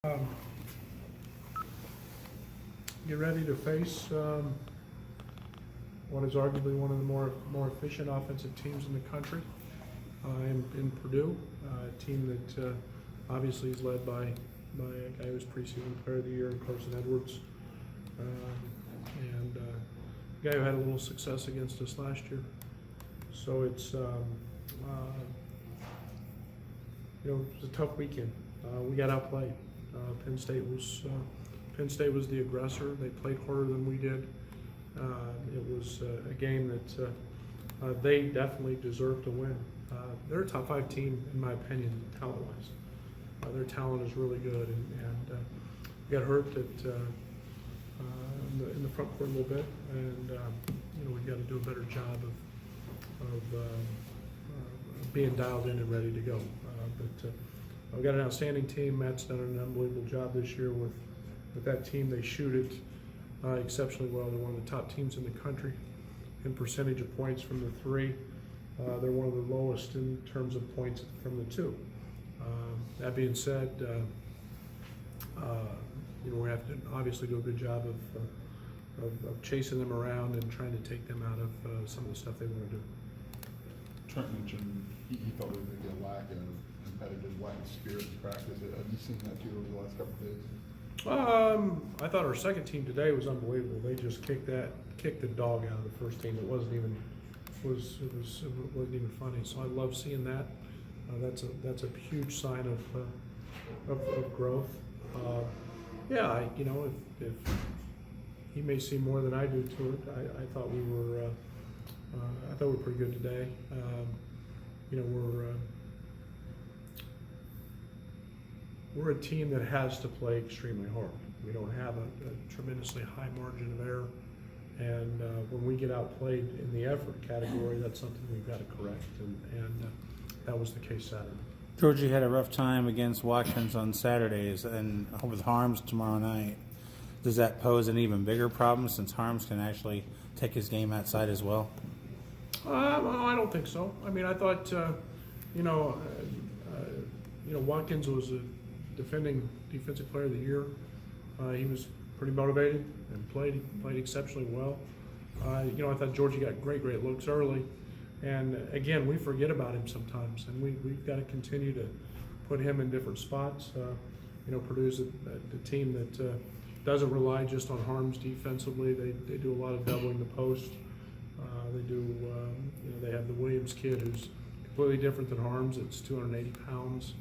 Um, Get ready to face what is arguably one of the more efficient offensive teams in the country in Purdue, a team that obviously is led by a guy who was preseason player of the year, Carson Edwards, and a guy who had a little success against us last year. So it's it was a tough weekend. We got outplayed. Penn State was the aggressor. They played harder than we did. It was a game that they definitely deserved to win. They're a top 5 team, in my opinion, talent-wise. Their talent is really good, and got hurt in the front court a little bit, and we've got to do a better job of being dialed in and ready to go. But we've got an outstanding team. Matt's done an unbelievable job this year with that team. They shoot it exceptionally well. They're one of the top teams in the country in percentage of points from the 3. They're one of the lowest in terms of points from the 2. That being said, we have to obviously do a good job of chasing them around and trying to take them out of some of the stuff they want to do. Trent mentioned he thought there was maybe a lack of competitive, lack of spirit in practice. Have you seen that too over the last couple of days? I thought our second team today was unbelievable. They just kicked the dog out of the first team. It wasn't even funny. So I love seeing that. That's a huge sign of growth. If he may see more than I do to it. I thought we were pretty good today. We're a team that has to play extremely hard. We don't have a tremendously high margin of error, and when we get outplayed in the effort category, that's something we've got to correct, and that was the case Saturday. Georgie had a rough time against Watkins on Saturdays, and with Harms tomorrow night. Does that pose an even bigger problem since Harms can actually take his game outside as well? I don't think so. I mean, I thought, Watkins was a defending defensive player of the year. He was pretty motivated and played exceptionally well. I thought Georgie got great looks early. And again, we forget about him sometimes, and we've got to continue to put him in different spots. Purdue's a team that doesn't rely just on Harms defensively. They do a lot of doubling the post. They have the Williams kid who's completely different than Harms. It's 280 pounds.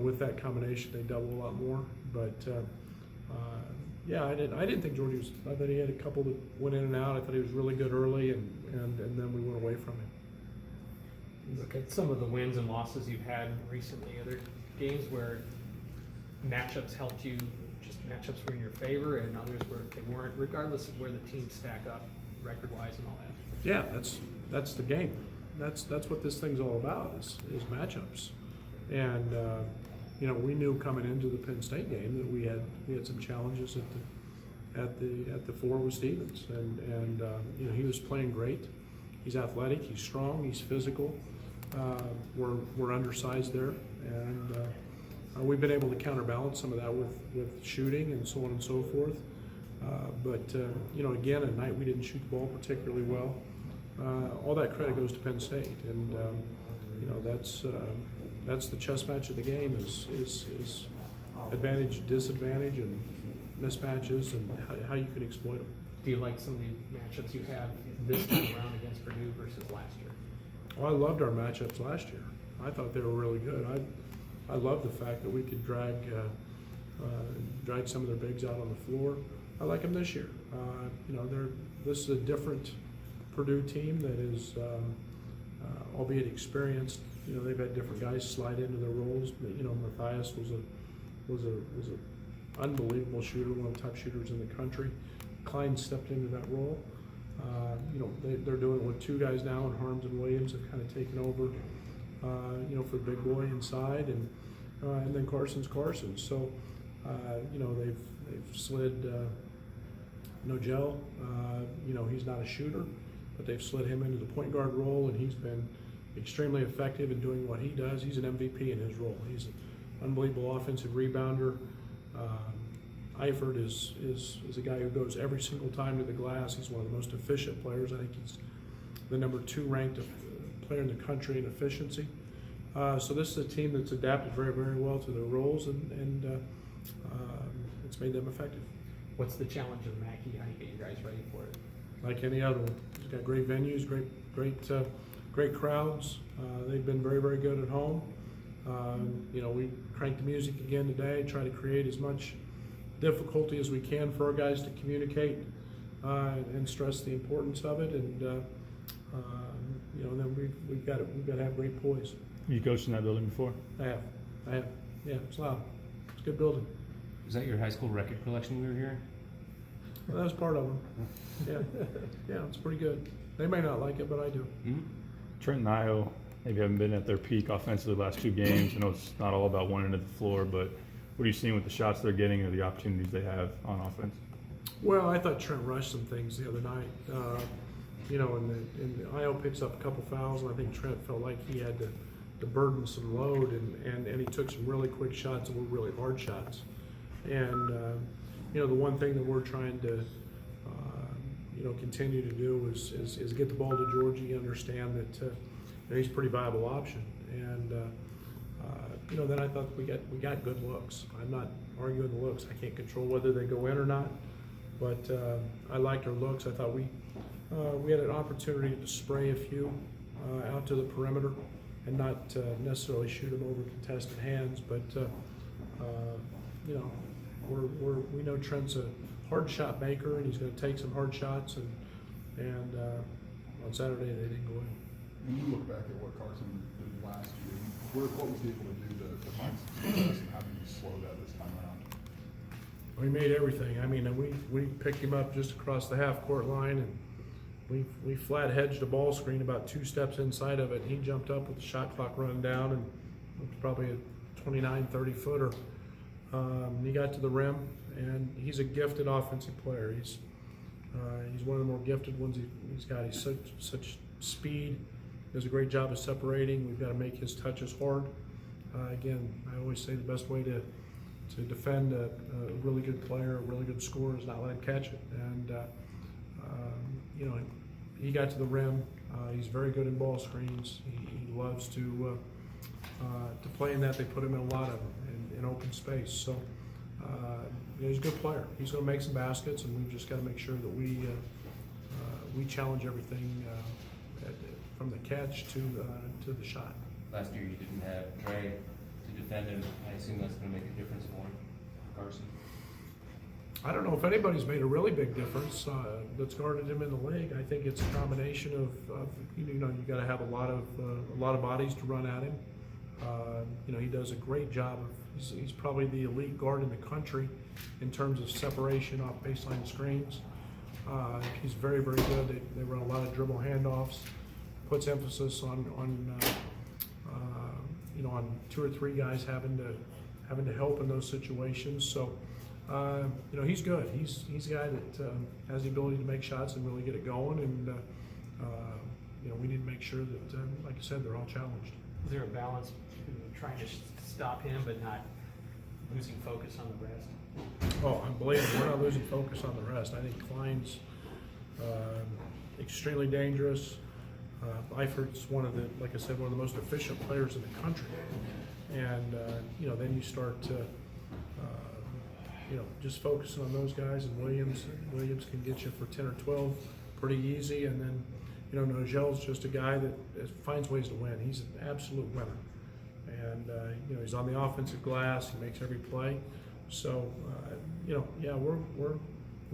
With that combination, they double a lot more. But I didn't think Georgie was. I thought he had a couple that went in and out. I thought he was really good early, and then we went away from him. Look at some of the wins and losses you've had recently. Are there games where matchups helped you? Just matchups were in your favor, and others where they weren't, regardless of where the teams stack up record-wise and all that. Yeah, that's the game. That's what this thing's all about is matchups. And we knew coming into the Penn State game that we had some challenges at the 4 with Stevens, and he was playing great. He's athletic, he's strong, he's physical. We're undersized there, and we've been able to counterbalance some of that with shooting and so on and so forth. Again, at night we didn't shoot the ball particularly well. All that credit goes to Penn State, and that's the chess match of the game is advantage, disadvantage, and mismatches, and how you can exploit them. Do you like some of the matchups you have this time around against Purdue versus last year? Well, I loved our matchups last year. I thought they were really good. I love the fact that we could drag some of their bigs out on the floor. I like them this year. This is a different Purdue team that is, albeit experienced. They've had different guys slide into their roles. Matthias was an unbelievable shooter, one of the top shooters in the country. Klein stepped into that role. They're doing it with 2 guys now, and Harms and Williams have kind of taken over. For the big boy inside, and then Carson's Carson. So, they've slid Nogel. He's not a shooter, but they've slid him into the point guard role, and he's been extremely effective in doing what he does. He's an MVP in his role. He's an unbelievable offensive rebounder. Eifert is a guy who goes every single time to the glass. He's one of the most efficient players. I think he's the number 2 ranked player in the country in efficiency. So this is a team that's adapted very, very well to their roles, and it's made them effective. What's the challenge of Mackey? How do you get you guys ready for it? Like any other one. He's got great venues, great crowds. They've been very, very good at home. We cranked the music again today, try to create as much difficulty as we can for our guys to communicate and stress the importance of it. And then we've got to have great poise. You coached in that building before? I have. Yeah, it's loud. It's a good building. Was that your high school record collection we were hearing? Well, that was part of them. Yeah, it's pretty good. They may not like it, but I do. Mm-hmm. Trent and Io maybe haven't been at their peak offensively the last 2 games. I know it's not all about one end of the floor, but what are you seeing with the shots they're getting or the opportunities they have on offense? Well, I thought Trent rushed some things the other night. And Io picks up a couple fouls, and I think Trent felt like he had to burden some load, and he took some really quick shots that were really hard shots. And the one thing that we're trying to continue to do is get the ball to Georgie, understand that he's a pretty viable option. And then I thought we got good looks. I'm not arguing the looks. I can't control whether they go in or not, but I liked our looks. I thought we had an opportunity to spray a few out to the perimeter and not necessarily shoot them over contested hands, but we know Trent's a hard shot maker, and he's going to take some hard shots, and on Saturday they didn't go in. When you look back at what Carson did last year, what was he able to do to find some success, and how did you slow that this time around? We made everything. I mean, we picked him up just across the half-court line, and we flat hedged a ball screen about 2 steps inside of it. He jumped up with the shot clock running down, and it was probably a 29, 30-footer. He got to the rim, and he's a gifted offensive player. He's one of the more gifted ones he's got. He's such speed. Does a great job of separating. We've got to make his touches hard. Again, I always say the best way to defend a really good player, a really good scorer, is not let him catch it. And he got to the rim. He's very good in ball screens. He loves to play in that. They put him in a lot of them in open space. So he's a good player. He's going to make some baskets, and we've just got to make sure that we challenge everything from the catch to the shot. Last year you didn't have Trey to defend him. I assume that's going to make a difference for Carson. I don't know if anybody's made a really big difference that's guarded him in the league. I think it's a combination of you got to have a lot of bodies to run at him. He does a great job of. He's probably the elite guard in the country in terms of separation off baseline screens. He's very, very good. They run a lot of dribble handoffs. Puts emphasis on 2 or 3 guys having to help in those situations. So. He's good. He's a guy that has the ability to make shots and really get it going. And we need to make sure that, like I said, they're all challenged. Is there a balance between trying to stop him but not losing focus on the rest? Oh, I believe me, we're not losing focus on the rest. I think Klein's extremely dangerous. Eifert's one of the most efficient players in the country. And then you start to. Just focusing on those guys, and Williams can get you for 10 or 12 pretty easy. And then, Nojel's just a guy that finds ways to win. He's an absolute winner. And, he's on the offensive glass. He makes every play. So, we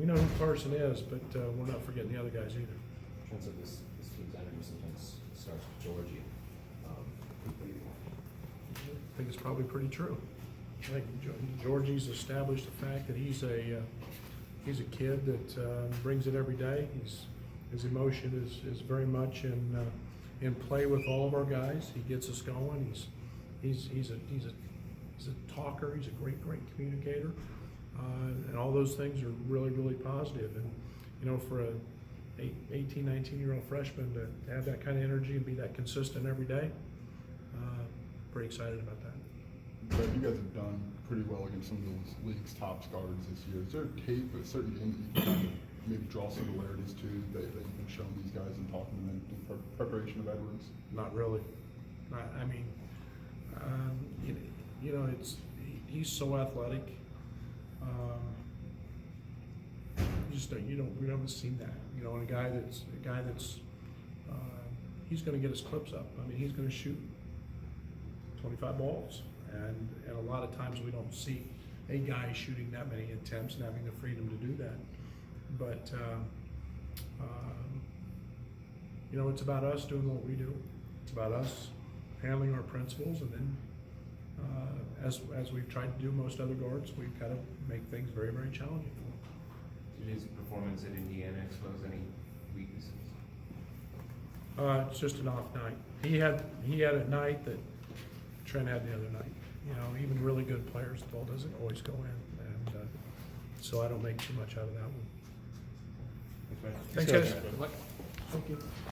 know who Carson is, but we're not forgetting the other guys either. Trent said this team's energy sometimes starts with Georgie. I think it's probably pretty true. I think Georgie's established the fact that he's a kid that brings it every day. His emotion is very much in play with all of our guys. He gets us going. He's a talker. He's a great communicator, and all those things are really, really positive. And for 18, 19-year-old freshman to have that kind of energy and be that consistent every day. Pretty excited about that. But you guys have done pretty well against some of the league's top guards this year. Is there tape, a certain game that you can kind of maybe draw similarities to that you've been showing these guys and talking to them in preparation of Edwards? Not really. I mean, you know, he's so athletic. You just don't, we haven't seen that. You know, and a guy that's he's going to get his clips up. I mean, he's going to shoot 25 balls, and a lot of times we don't see a guy shooting that many attempts and having the freedom to do that. But you know, it's about us doing what we do. It's about us handling our principles, and then as we've tried to do most other guards, we've got to make things very, very challenging for them. Did his performance at Indiana expose any weaknesses? It's just an off night. He had a night that Trent had the other night. You know, even really good players, the ball doesn't always go in, and so I don't make too much out of that one. Thanks, guys. Good luck. Thank you.